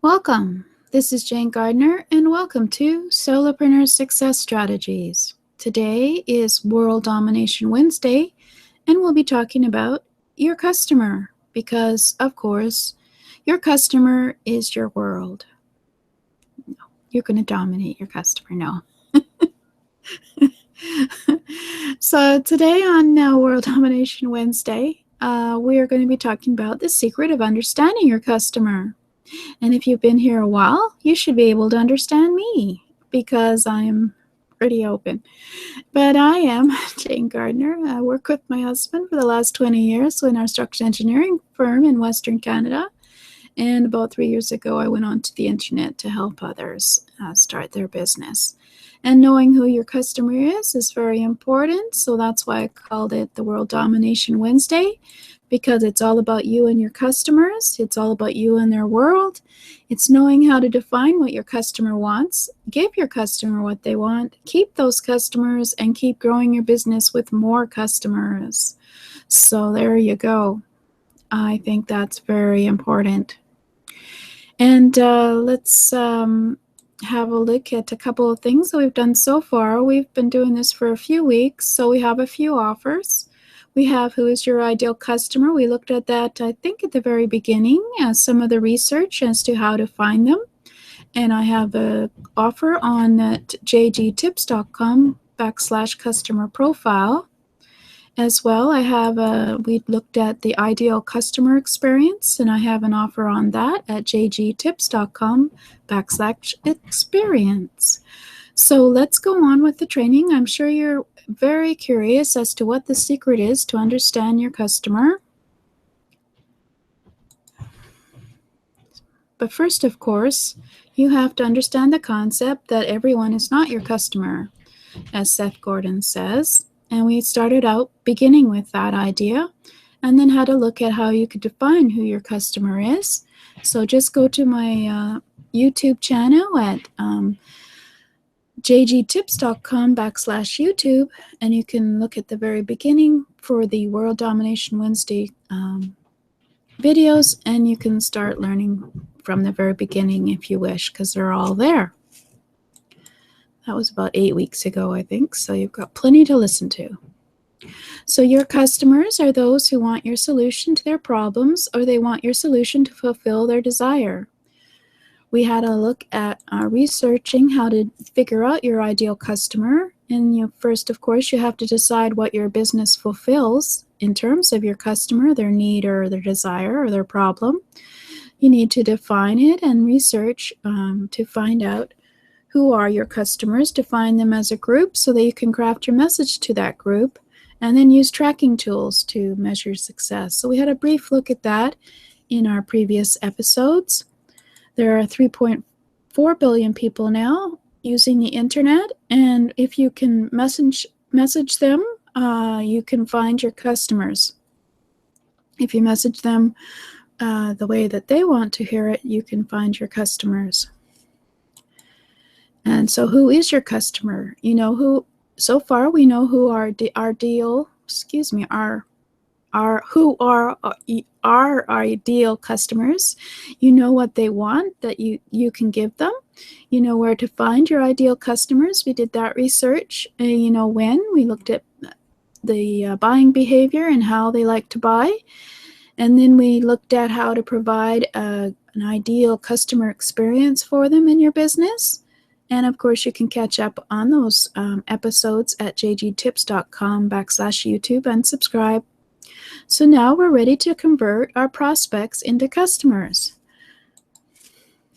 Welcome. This is Jane Gardner, and welcome to Solopreneur Success Strategies. Today is World Domination Wednesday, and we'll be talking about your customer because, of course, your customer is your world. No, you're going to dominate your customer. No. So today on World Domination Wednesday, we are going to be talking about the secret of understanding your customer. And if you've been here a while, you should be able to understand me because I'm pretty open. But I am Jane Gardner. I work with my husband for the last 20 years in our structural engineering firm in Western Canada. And about 3 years ago, I went onto the internet to help others start their business. And knowing who your customer is very important. So that's why I called it the World Domination Wednesday, because it's all about you and your customers. It's all about you and their world. It's knowing how to define what your customer wants, give your customer what they want, keep those customers, and keep growing your business with more customers. So there you go. I think that's very important. And let's have a look at a couple of things that we've done so far. We've been doing this for a few weeks, so we have a few offers. We have Who is Your Ideal Customer? We looked at that, I think, at the very beginning, some of the research as to how to find them. And I have an offer on jgtips.com/customer profile. As well, we looked at the ideal customer experience, and I have an offer on that at jgtips.com/experience. So let's go on with the training. I'm sure you're very curious as to what the secret is to understand your customer. But first, of course, you have to understand the concept that everyone is not your customer, as Seth Godin says. And we started out beginning with that idea and then had a look at how you could define who your customer is. So just go to my YouTube channel at jgtips.com/YouTube, and you can look at the very beginning for the World Domination Wednesday videos, and you can start learning from the very beginning if you wish, because they're all there. That was about 8 weeks ago, I think, so you've got plenty to listen to. So your customers are those who want your solution to their problems, or they want your solution to fulfill their desire. We had a look at researching how to figure out your ideal customer. And first, of course, you have to decide what your business fulfills in terms of your customer, their need or their desire or their problem. You need to define it and research to find out who are your customers, define them as a group so that you can craft your message to that group, and then use tracking tools to measure success. So we had a brief look at that in our previous episodes. There are 3.4 billion people now using the internet, and if you can message them, you can find your customers. If you message them the way that they want to hear it, you can find your customers. And so who is your customer? So far we know who our ideal ideal customers. You know what they want that you can give them. You know where to find your ideal customers. We did that research. When we looked at the buying behavior and how they like to buy. And then we looked at how to provide an ideal customer experience for them in your business. And of course, you can catch up on those episodes at jgtips.com/YouTube and subscribe. So now we're ready to convert our prospects into customers.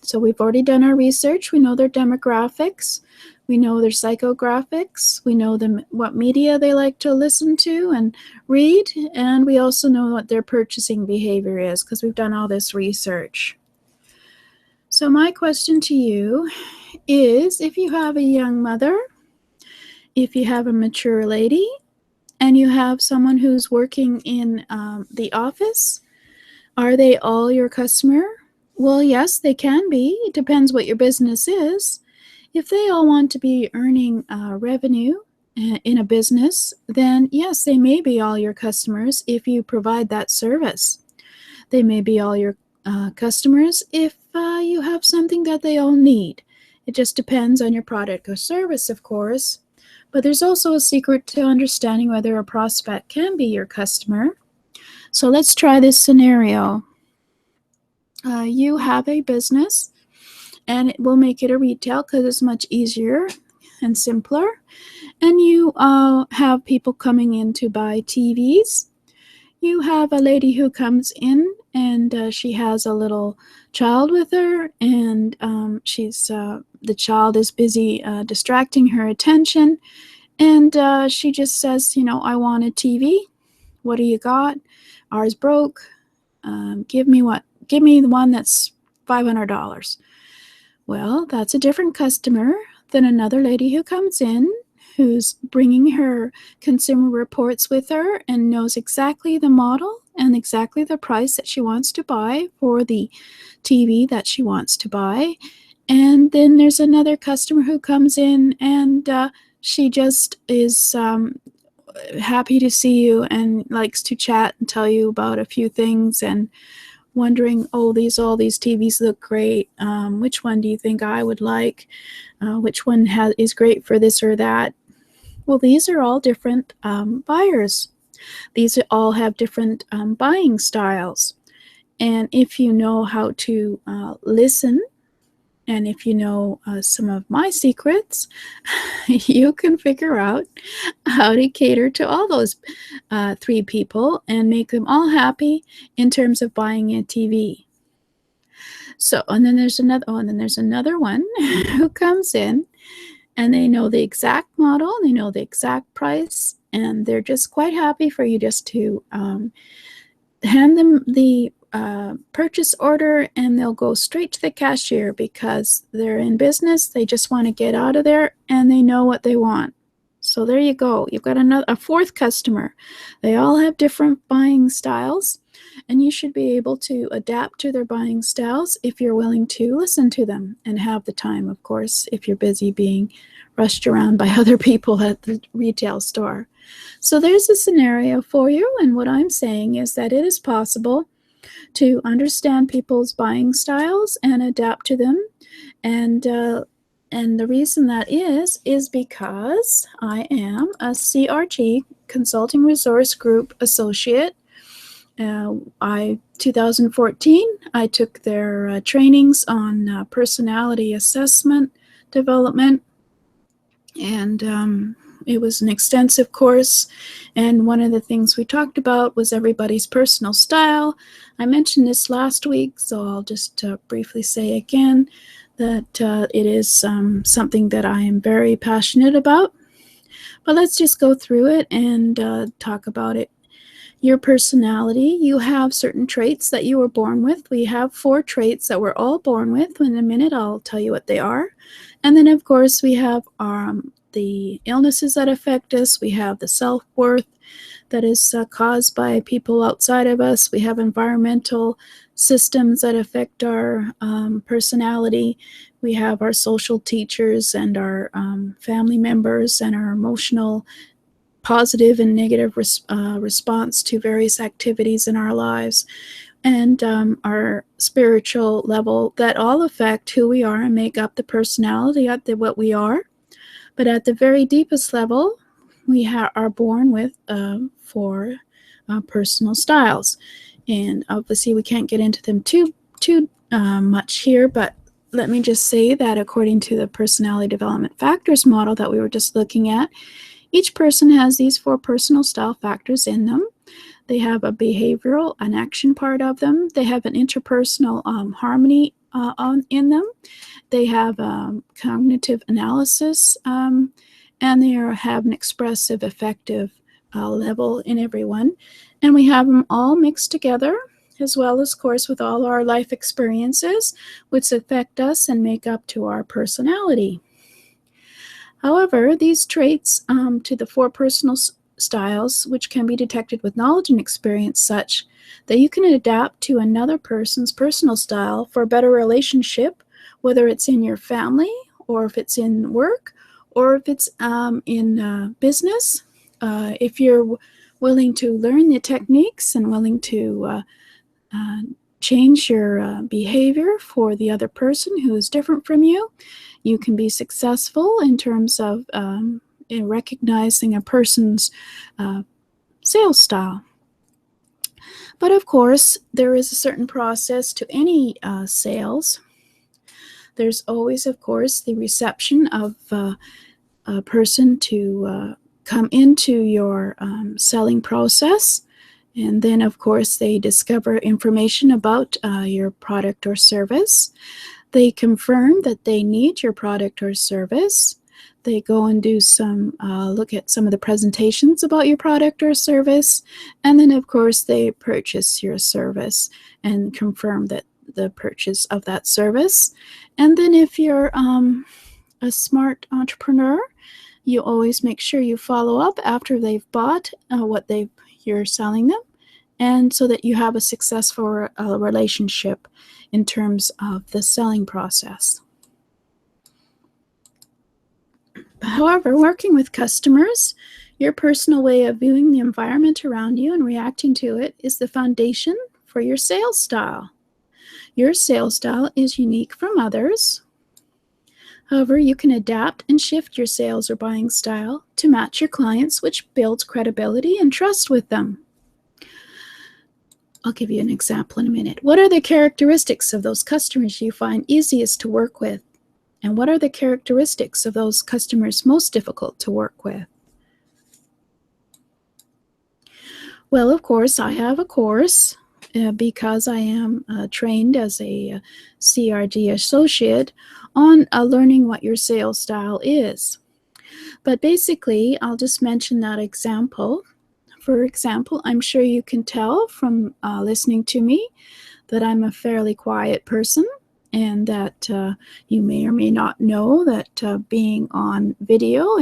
So we've already done our research. We know their demographics. We know their psychographics. We know what media they like to listen to and read. And we also know what their purchasing behavior is because we've done all this research. So my question to you is, if you have a young mother, if you have a mature lady, and you have someone who's working in the office, are they all your customer? Well, yes, they can be. It depends what your business is. If they all want to be earning revenue in a business, then yes, they may be all your customers if you provide that service. They may be all your customers if you have something that they all need. It just depends on your product or service, of course. But there's also a secret to understanding whether a prospect can be your customer. So let's try this scenario. You have a business, and we'll make it a retail because it's much easier and simpler. And you have people coming in to buy TVs. You have a lady who comes in, and she has a little child with her, and the child is busy distracting her attention, and she just says, I want a TV. What do you got? Ours broke. Give me the one that's $500. Well, that's a different customer than another lady who comes in, who's bringing her consumer reports with her and knows exactly the model and exactly the price that she wants to buy for the TV that she wants to buy. And then there's another customer who comes in, and she just is happy to see you and likes to chat and tell you about a few things and wondering, all these TVs look great. Which one do you think I would like? Which one is great for this or that? Well, these are all different buyers. These all have different buying styles. And if you know how to listen, and if you know some of my secrets, you can figure out how to cater to all those three people and make them all happy in terms of buying a TV. So, and then there's another one who comes in, and they know the exact model, they know the exact price, and they're just quite happy for you just to hand them the purchase order, and they'll go straight to the cashier because they're in business. They just want to get out of there, and they know what they want. So there you go. You've got a fourth customer. They all have different buying styles, and you should be able to adapt to their buying styles if you're willing to listen to them and have the time, of course, if you're busy being rushed around by other people at the retail store. So there's a scenario for you, and what I'm saying is that it is possible to understand people's buying styles and adapt to them. And the reason that is because I am a CRG, Consulting Resource Group Associate. 2014, I took their trainings on personality assessment development, and it was an extensive course, and one of the things we talked about was everybody's personal style. I mentioned this last week, so I'll just briefly say again that it is something that I am very passionate about. But let's just go through it and talk about it. Your personality, you have certain traits that you were born with. We have 4 traits that we're all born with. In a minute, I'll tell you what they are. And then, of course, we have the illnesses that affect us. We have the self-worth that is caused by people outside of us. We have environmental systems that affect our personality. We have our social teachers and our family members and our emotional positive and negative response to various activities in our lives, and our spiritual level, that all affect who we are and make up the personality at what we are. But at the very deepest level, we are born with 4 personal styles, and obviously we can't get into them too much here, but let me just say that according to the personality development factors model that we were just looking at, each person has these 4 personal style factors in them. They have a behavioral, an action part of them. They have an interpersonal harmony in them. They have cognitive analysis, and they have an expressive, effective level in everyone. And we have them all mixed together, as well as, of course, with all our life experiences, which affect us and make up to our personality. However, these traits to the 4 personal styles, which can be detected with knowledge and experience, such that you can adapt to another person's personal style for a better relationship, whether it's in your family, or if it's in work, or if it's in business. If you're willing to learn the techniques and willing to change your behavior for the other person who is different from you, you can be successful in terms of in recognizing a person's sales style. But of course, there is a certain process to any sales. There's always, of course, the reception of a person to come into your selling process. And then, of course, they discover information about your product or service. They confirm that they need your product or service. They go and do some look at some of the presentations about your product or service. And then, of course, they purchase your service and confirm that the purchase of that service. And then if you're a smart entrepreneur, you always make sure you follow up after they've bought what you're selling them, and so that you have a successful relationship in terms of the selling process. However, working with customers, your personal way of viewing the environment around you and reacting to it is the foundation for your sales style. Your sales style is unique from others. However, you can adapt and shift your sales or buying style to match your clients, which builds credibility and trust with them. I'll give you an example in a minute. What are the characteristics of those customers you find easiest to work with? And what are the characteristics of those customers most difficult to work with? Well, of course, I have a course because I am trained as a CRD associate on learning what your sales style is. But basically, I'll just mention that example. For example, I'm sure you can tell from listening to me that I'm a fairly quiet person, and that you may or may not know that being on video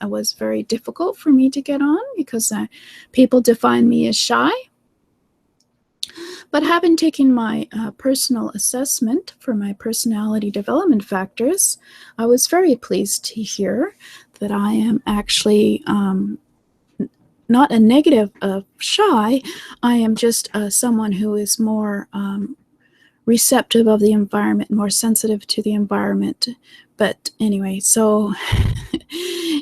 was very difficult for me to get on because people define me as shy. But having taken my personal assessment for my personality development factors, I was very pleased to hear that I am actually not a negative of shy. I am just someone who is more receptive of the environment, more sensitive to the environment. But anyway, so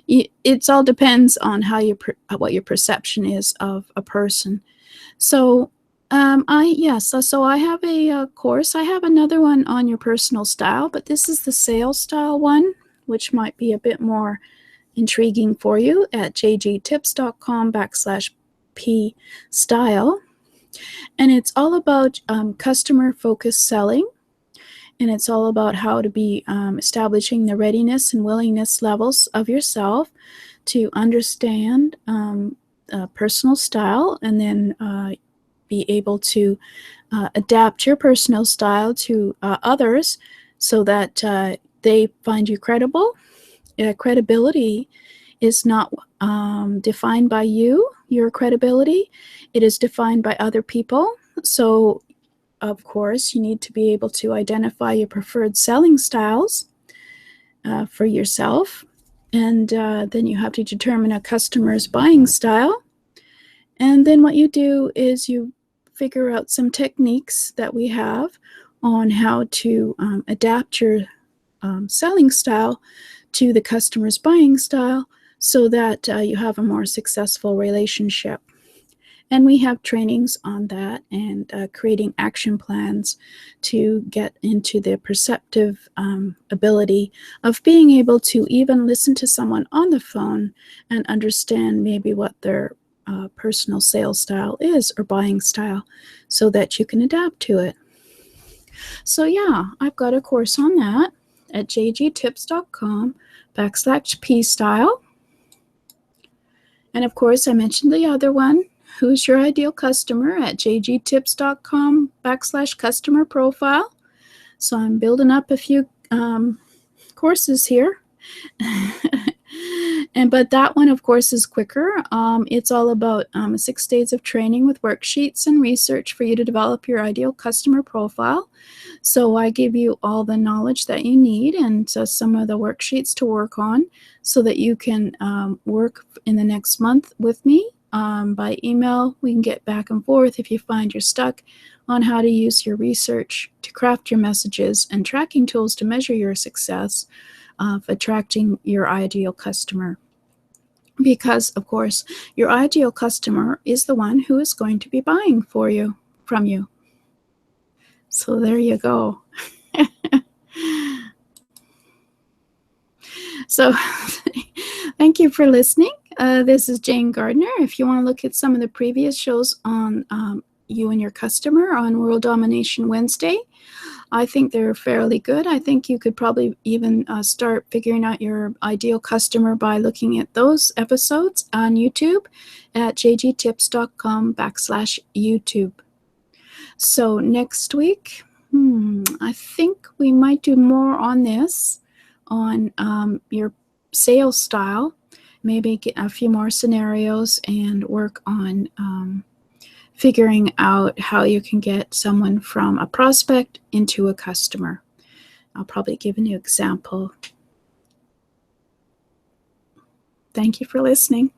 it all depends on what your perception is of a person. So so I have a course. I have another one on your personal style, but this is the sales style one, which might be a bit more intriguing for you at jgtips.com/p style. And it's all about customer-focused selling, and it's all about how to be establishing the readiness and willingness levels of yourself to understand personal style, and then be able to adapt your personal style to others so that they find you credible. Credibility is not defined by you, your credibility. It is defined by other people. So, of course, you need to be able to identify your preferred selling styles for yourself. And then you have to determine a customer's buying style. And then what you do is you figure out some techniques that we have on how to adapt your selling style to the customer's buying style so that you have a more successful relationship. And we have trainings on that and creating action plans to get into the perceptive ability of being able to even listen to someone on the phone and understand maybe what their personal sales style is or buying style so that you can adapt to it. So yeah, I've got a course on that at jgtips.com/p style. And of course, I mentioned the other one, Who's Your Ideal Customer, at jgtips.com/customer profile. So I'm building up a few courses here. But that one, of course, is quicker. It's all about 6 days of training with worksheets and research for you to develop your ideal customer profile. So I give you all the knowledge that you need and some of the worksheets to work on so that you can work in the next month with me by email. We can get back and forth if you find you're stuck on how to use your research to craft your messages and tracking tools to measure your success of attracting your ideal customer. Because, of course, your ideal customer is the one who is going to be buying from you. So there you go. So thank you for listening. This is Jane Gardner. If you want to look at some of the previous shows on you and your customer on World Domination Wednesday, I think they're fairly good. I think you could probably even start figuring out your ideal customer by looking at those episodes on YouTube at jgtips.com/YouTube. So next week, I think we might do more on this, on your sales style, maybe get a few more scenarios and work on figuring out how you can get someone from a prospect into a customer. I'll probably give a new example. Thank you for listening.